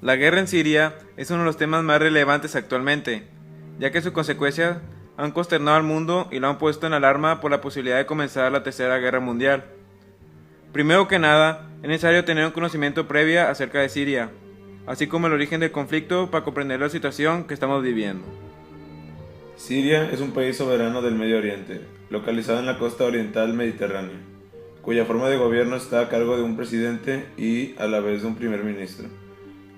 La guerra en Siria es uno de los temas más relevantes actualmente, ya que sus consecuencias han consternado al mundo y lo han puesto en alarma por la posibilidad de comenzar la Tercera Guerra Mundial. Primero que nada, es necesario tener un conocimiento previo acerca de Siria, así como el origen del conflicto para comprender la situación que estamos viviendo. Siria es un país soberano del Medio Oriente, localizado en la costa oriental mediterránea, cuya forma de gobierno está a cargo de un presidente y a la vez de un primer ministro.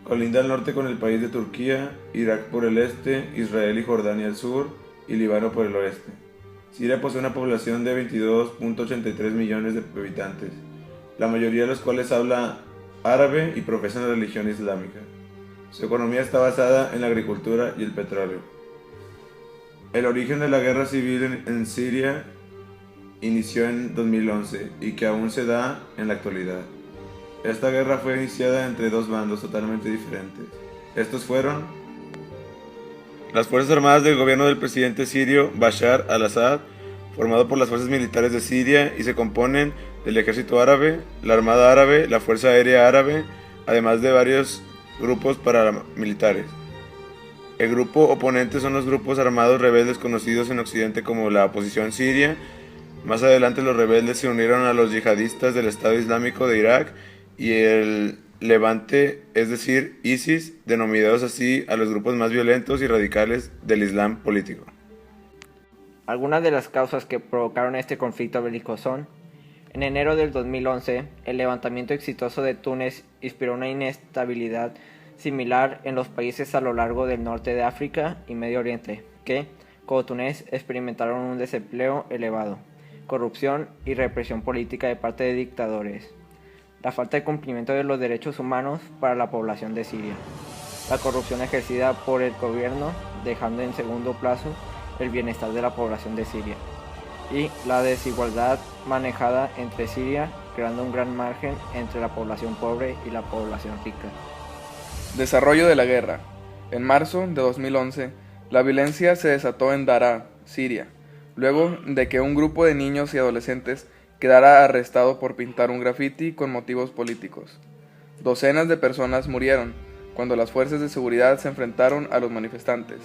Colinda al norte con el país de Turquía, Irak por el este, Israel y Jordania al sur y Líbano por el oeste. Siria posee una población de 22.83 millones de habitantes, la mayoría de los cuales habla árabe y profesan la religión islámica. Su economía está basada en la agricultura y el petróleo. El origen de la guerra civil en Siria inició en 2011 y que aún se da en la actualidad. Esta guerra fue iniciada entre dos bandos totalmente diferentes. Estos fueron las Fuerzas Armadas del gobierno del presidente sirio Bashar al-Assad, formado por las fuerzas militares de Siria y se componen del ejército árabe, la Armada árabe, la Fuerza Aérea árabe, además de varios grupos paramilitares. El grupo oponente son los grupos armados rebeldes conocidos en Occidente como la oposición siria. Más adelante los rebeldes se unieron a los yihadistas del Estado Islámico de Irak y el Levante, es decir, ISIS, denominados así a los grupos más violentos y radicales del Islam político. Algunas de las causas que provocaron este conflicto bélico son: en enero del 2011, el levantamiento exitoso de Túnez inspiró una inestabilidad similar en los países a lo largo del norte de África y Medio Oriente, que, como Túnez, experimentaron un desempleo elevado, corrupción y represión política de parte de dictadores, la falta de cumplimiento de los derechos humanos para la población de Siria, la corrupción ejercida por el gobierno, dejando en segundo plazo el bienestar de la población de Siria, y la desigualdad manejada entre Siria, creando un gran margen entre la población pobre y la población rica. Desarrollo de la guerra. En marzo de 2011, la violencia se desató en Daraa, Siria, luego de que un grupo de niños y adolescentes quedara arrestado por pintar un grafiti con motivos políticos. Docenas de personas murieron cuando las fuerzas de seguridad se enfrentaron a los manifestantes.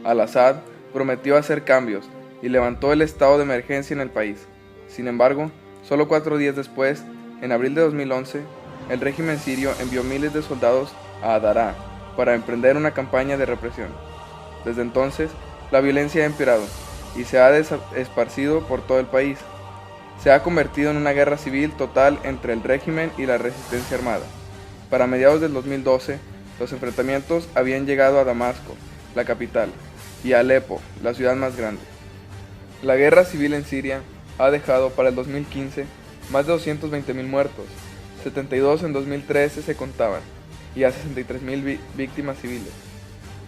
Al-Assad prometió hacer cambios y levantó el estado de emergencia en el país. Sin embargo, solo 4 días después, en abril de 2011, el régimen sirio envió miles de soldados a Daraa para emprender una campaña de represión. Desde entonces, la violencia ha empeorado y se ha esparcido por todo el país. Se ha convertido en una guerra civil total entre el régimen y la resistencia armada. Para mediados del 2012, los enfrentamientos habían llegado a Damasco, la capital, y a Alepo, la ciudad más grande. La guerra civil en Siria ha dejado para el 2015 más de 220.000 muertos, 72 en 2013 se contaban, y a 63.000 víctimas civiles.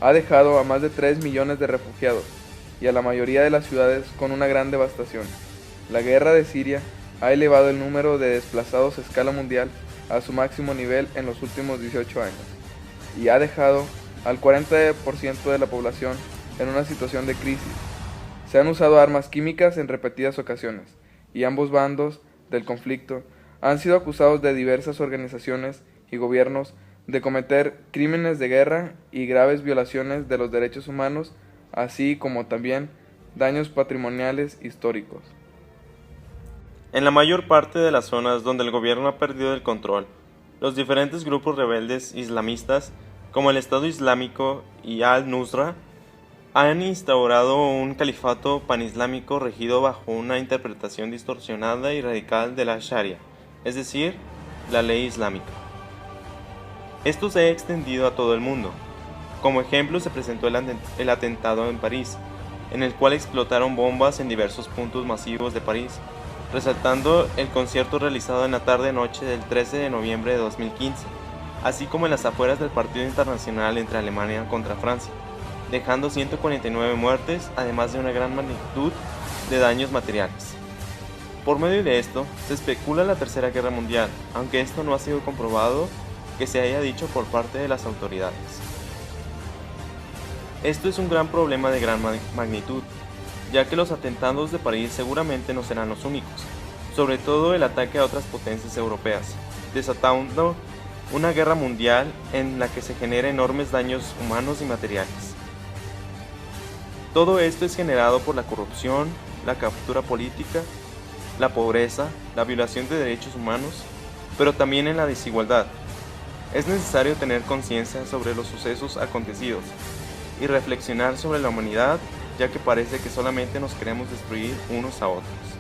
Ha dejado a más de 3 millones de refugiados y a la mayoría de las ciudades con una gran devastación. La guerra de Siria ha elevado el número de desplazados a escala mundial a su máximo nivel en los últimos 18 años y ha dejado al 40% de la población en una situación de crisis. Se han usado armas químicas en repetidas ocasiones y ambos bandos del conflicto han sido acusados de diversas organizaciones y gobiernos de cometer crímenes de guerra y graves violaciones de los derechos humanos, así como también daños patrimoniales históricos. En la mayor parte de las zonas donde el gobierno ha perdido el control, los diferentes grupos rebeldes islamistas, como el Estado Islámico y Al-Nusra, han instaurado un califato panislámico regido bajo una interpretación distorsionada y radical de la Sharia, es decir, la ley islámica. Esto se ha extendido a todo el mundo. Como ejemplo se presentó el atentado en París, en el cual explotaron bombas en diversos puntos masivos de París, resaltando el concierto realizado en la tarde-noche del 13 de noviembre de 2015, así como en las afueras del partido internacional entre Alemania contra Francia, dejando 149 muertes, además de una gran magnitud de daños materiales. Por medio de esto, se especula la Tercera Guerra Mundial, aunque esto no ha sido comprobado que se haya dicho por parte de las autoridades. Esto es un gran problema de gran magnitud, ya que los atentados de París seguramente no serán los únicos, sobre todo el ataque a otras potencias europeas, desatando una guerra mundial en la que se generan enormes daños humanos y materiales. Todo esto es generado por la corrupción, la captura política, la pobreza, la violación de derechos humanos, pero también en la desigualdad. Es necesario tener conciencia sobre los sucesos acontecidos y reflexionar sobre la humanidad, ya que parece que solamente nos queremos destruir unos a otros.